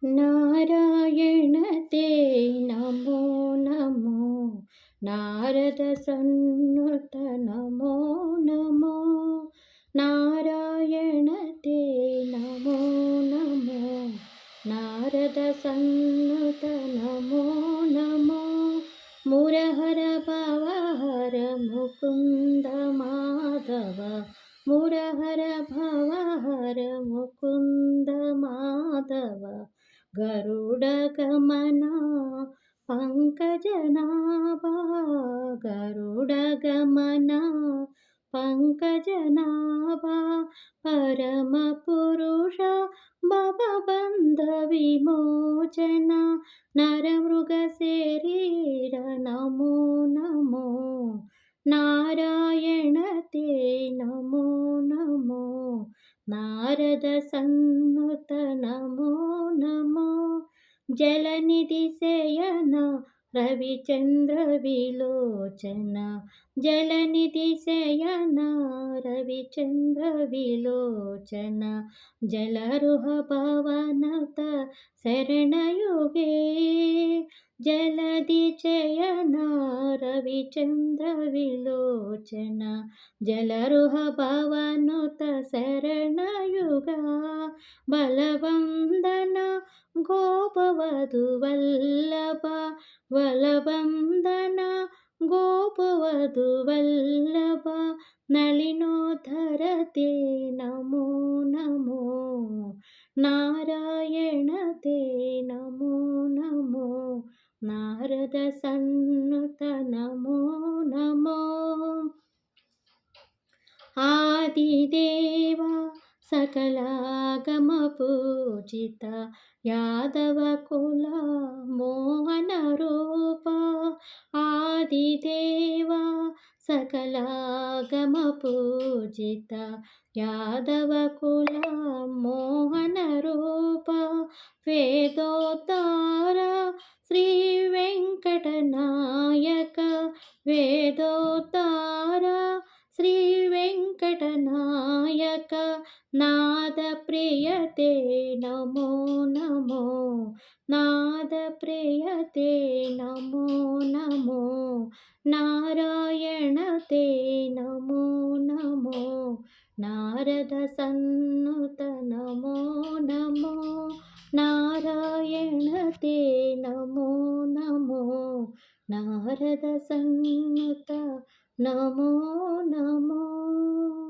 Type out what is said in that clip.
नारायण ते नमो नमो नारद सन्नुत नमो नमो नारायण ते नमो नमो नारद सन्नुत नमो नमो मुरहर भवहर मुकुन्द माधव मुरहर भवहर मुकुन्द माधव गरुडगमना पंकजनाभा गरुडगमना पंकजनाभा परमपुरुष भवबन्धविमोचना नरमृगशरीर नमो नमो नारायण ते नमो नमो नारद सन्नुत नमो नमो जलनिधि शयन रविचंद्र विलोचन जलनिधि शयन रविचंद्र विलोचन जलरुह भवनत शरणयुगे जलधि चयन रविचंद्र विलोचन जलरुह भवनुत शरणयुगा बलवंदन गोपवधुवल्लभ बलवंदन गोपवधुवल्लभ नलिनोद्धर ते नमो नमो नारायण ते नमो नमो नारद सन्नुत नमो नमो आदिदेवा सकलागम पूजिता यादव कुल मोहन रूप आदिदेवा सकलागम पूजिता यादव कुल मोहन रूप वेदोद्धार श्री वेंकटनायक वेदोद्धार श्री वेंकटनायक नाद प्रियते नमो नमो नाद प्रियते नमो नमो नारायण ते नमो नमो नारद सन्नुत नमो नमो नारायण ते नमो नमो नारद सन्नुत नमो नमो।